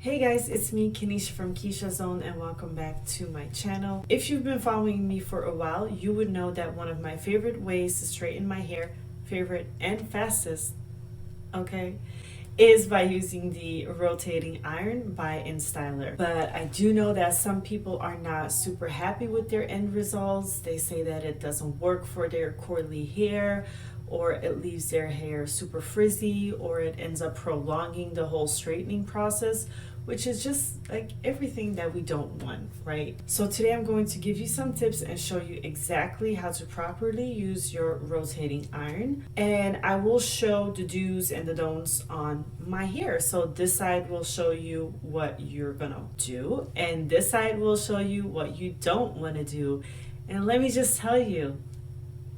Hey guys, it's me, Kenisha from Keyshaszone, and welcome back to my channel. If you've been following me for a while, you would know that one of my favorite ways to straighten my hair, favorite and fastest, okay, is by using the rotating iron by Instyler. But I do know that some people are not super happy with their end results. They say that it doesn't work for their curly hair, or it leaves their hair super frizzy, or it ends up prolonging the whole straightening process, which is just like everything that we don't want, right? So today I'm going to give you some tips and show you exactly how to properly use your rotating iron. And I will show the do's and the don'ts on my hair. So this side will show you what you're gonna do, and this side will show you what you don't wanna do. And let me just tell you,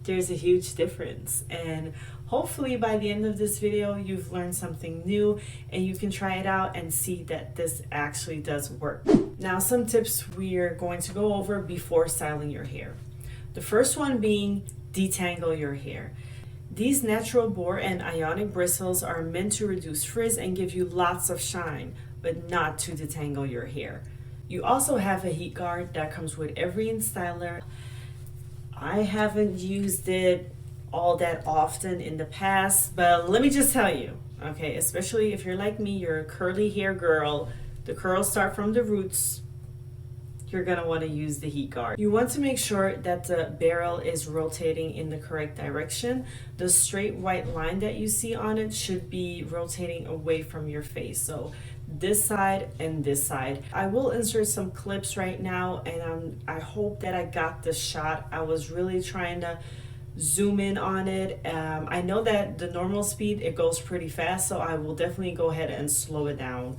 there's a huge difference, and hopefully by the end of this video you've learned something new and you can try it out and see that this actually does work. Now, some tips we're going to go over before styling your hair. The first one being detangle your hair. These natural boar and ionic bristles are meant to reduce frizz and give you lots of shine, but not to detangle your hair. You also have a heat guard that comes with every Instyler. I haven't used it all that often in the past, but let me just tell you, okay, especially if you're like me, you're a curly hair girl, the curls start from the roots, you're gonna want to use the heat guard. You want to make sure that the barrel is rotating in the correct direction. The straight white line that you see on it should be rotating away from your face. So this side and this side. I will insert some clips right now, and I hope that I got the shot. I was really trying to zoom in on it. I know that the normal speed, it goes pretty fast, so I will definitely go ahead and slow it down.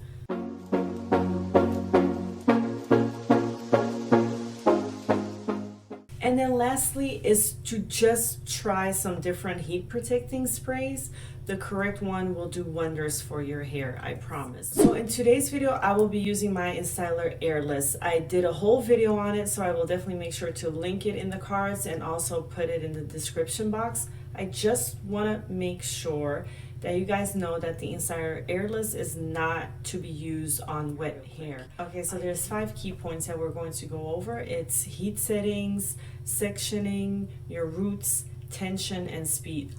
And then lastly is to just try some different heat protecting sprays. The correct one will do wonders for your hair, I promise. So in today's video, I will be using my Instyler Airless. I did a whole video on it, so I will definitely make sure to link it in the cards and also put it in the description box. I just want to make sure that you guys know that the Instyler Airless is not to be used on wet hair. Okay, so there's 5 key points that we're going to go over. It's heat settings, sectioning, your roots, tension, and speed.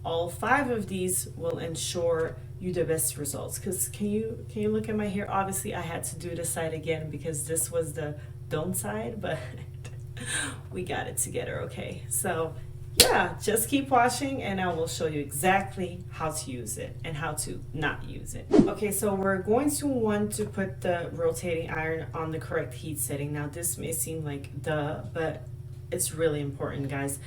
All 5 of these will ensure you the best results. Because can you look at my hair? Obviously I had to do this side again because this was the don't side, but we got it together, okay? So yeah, just keep watching and I will show you exactly how to use it and how to not use it. Okay, so we're going to want to put the rotating iron on the correct heat setting. Now this may seem like duh, but it's really important, guys.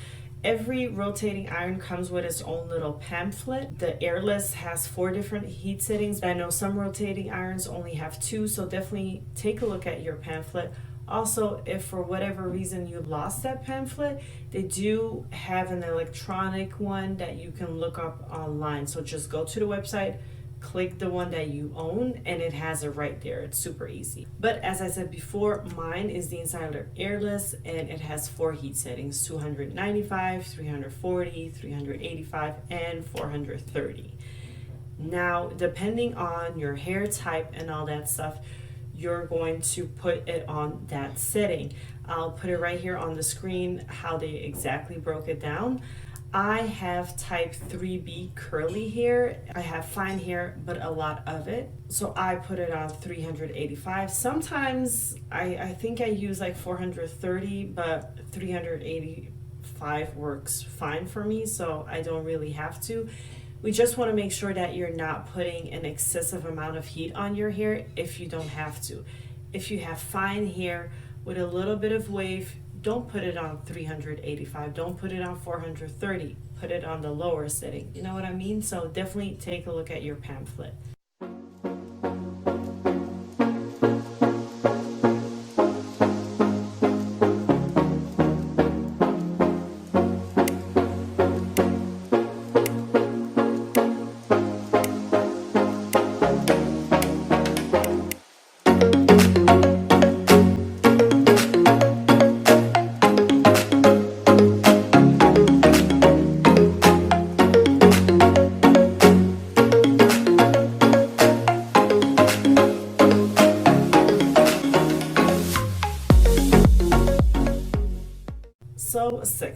Every rotating iron comes with its own little pamphlet. The Airless has 4 different heat settings. I know some rotating irons only have 2, so definitely take a look at your pamphlet. Also, if for whatever reason you lost that pamphlet, they do have an electronic one that you can look up online. So just go to the website, click the one that you own, and it has it right there. It's super easy. But as I said before, mine is the Instyler Airless, and it has 4 heat settings: 295, 340, 385, and 430. Now, depending on your hair type and all that stuff, you're going to put it on that setting. I'll put it right here on the screen how they exactly broke it down. I have type 3B curly hair. I have fine hair, but a lot of it. So I put it on 385. Sometimes I think I use like 430, but 385 works fine for me, so I don't really have to. We just want to make sure that you're not putting an excessive amount of heat on your hair if you don't have to. If you have fine hair with a little bit of wave, don't put it on 385. Don't put it on 430. Put it on the lower setting. You know what I mean? So definitely take a look at your pamphlet.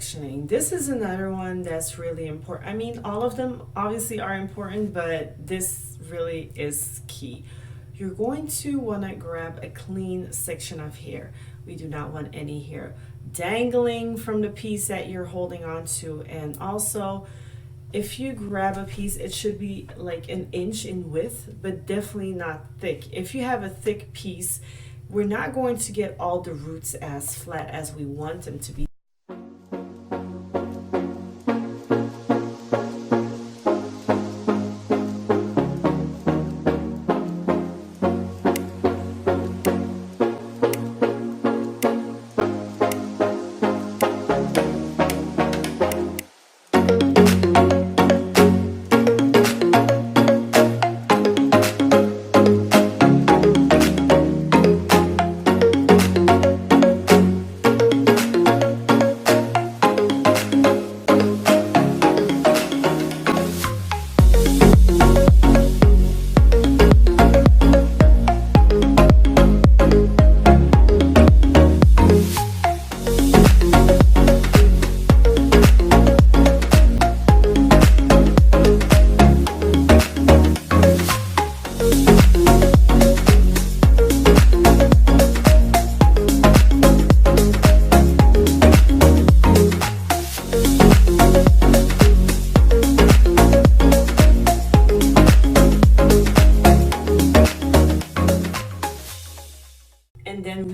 sectioning. This is another one that's really important. I mean, all of them obviously are important, but this really is key. You're going to want to grab a clean section of hair. We do not want any hair dangling from the piece that you're holding on to. And also, if you grab a piece, it should be like an inch in width, but definitely not thick. If you have a thick piece, we're not going to get all the roots as flat as we want them to be.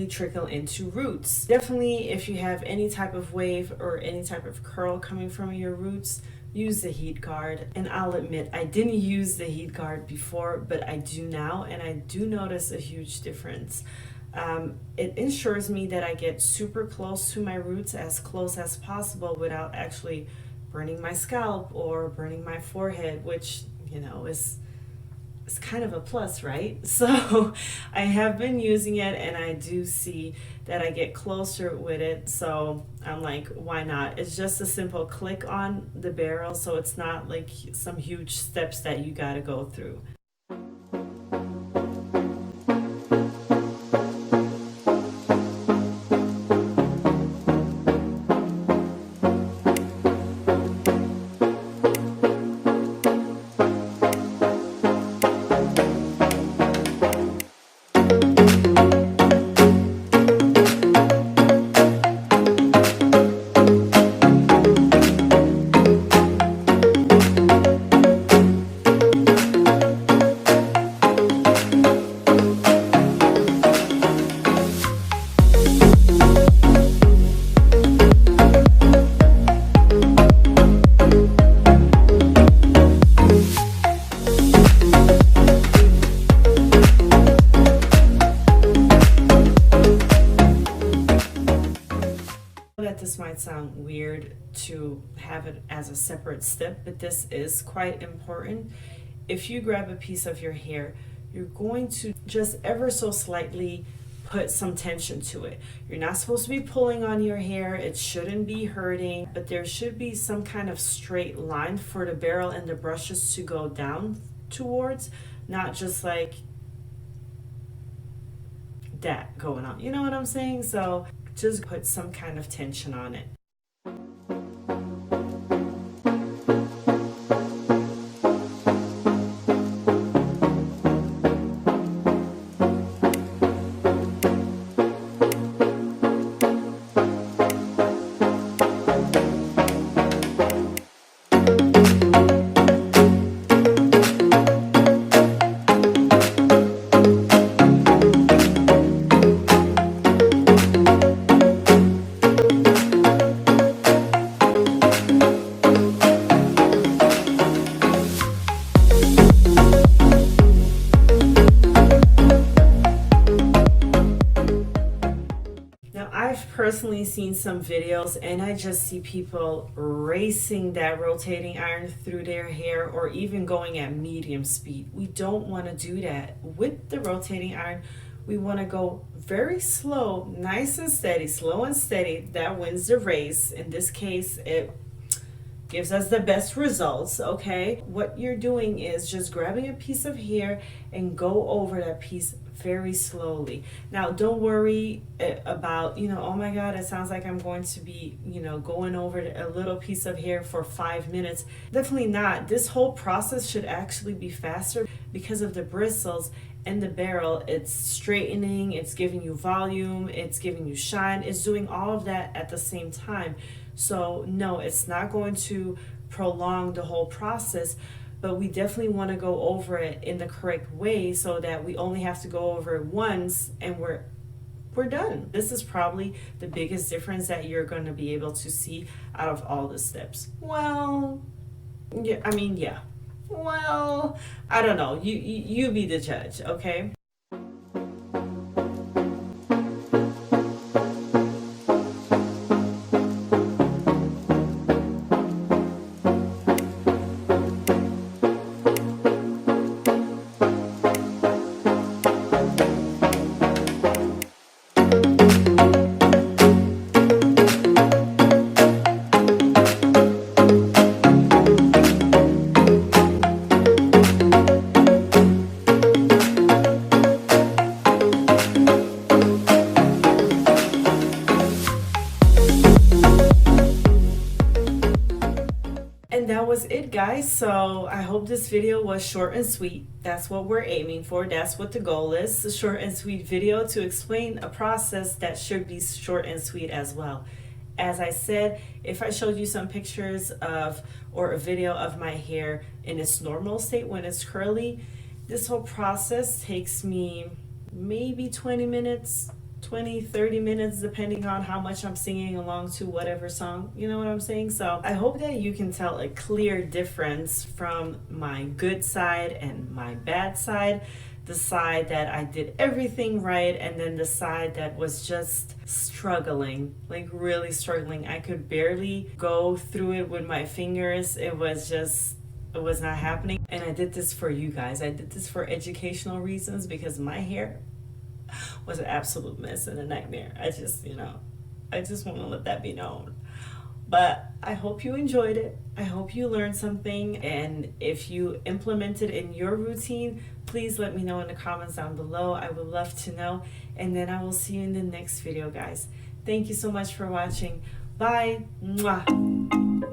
Trickle into roots. Definitely, if you have any type of wave or any type of curl coming from your roots, use the heat guard. And I'll admit, I didn't use the heat guard before, but I do now, and I do notice a huge difference. It ensures me that I get super close to my roots, as close as possible, without actually burning my scalp or burning my forehead, which, you know, is it's kind of a plus, right? So I have been using it, and I do see that I get closer with it. So I'm like, why not? It's just a simple click on the barrel, so it's not like some huge steps that you got to go through. This might sound weird to have it as a separate step, but this is quite important. If you grab a piece of your hair, you're going to just ever so slightly put some tension to it. You're not supposed to be pulling on your hair. It shouldn't be hurting, but there should be some kind of straight line for the barrel and the brushes to go down towards, not just like that going on. You know what I'm saying? So just put some kind of tension on it. Personally seen some videos, and I just see people racing that rotating iron through their hair, or even going at medium speed. We don't want to do that. With the rotating iron, we want to go very slow, nice and steady, slow and steady. That wins the race. In this case, it gives us the best results. Okay, what you're doing is just grabbing a piece of hair and go over that piece very slowly. Now, don't worry about, oh my God, it sounds like I'm going to be, going over a little piece of hair for 5 minutes. Definitely not. This whole process should actually be faster because of the bristles and the barrel. It's straightening, it's giving you volume, it's giving you shine, it's doing all of that at the same time. So no, it's not going to prolong the whole process, but we definitely want to go over it in the correct way so that we only have to go over it once and we're done. This is probably the biggest difference that you're going to be able to see out of all the steps. Well, yeah, yeah. Well, I don't know. You be the judge, okay? And that was it, guys. So I hope this video was short and sweet. That's what we're aiming for. That's what the goal is. A short and sweet video to explain a process that should be short and sweet as well. As I said, if I showed you some pictures of or a video of my hair in its normal state when it's curly, this whole process takes me maybe 20 minutes, 20, 30 minutes, depending on how much I'm singing along to whatever song, you know what I'm saying? So I hope that you can tell a clear difference from my good side and my bad side. The side that I did everything right, and then the side that was just struggling, like really struggling. I could barely go through it with my fingers. It was not happening. And I did this for you guys. I did this for educational reasons because my hair was an absolute mess and a nightmare. I just want to let that be known. But I hope you enjoyed it. I hope you learned something. And if you implement it in your routine, please let me know in the comments down below. I would love to know. And then I will see you in the next video, guys. Thank you so much for watching. Bye. Mwah.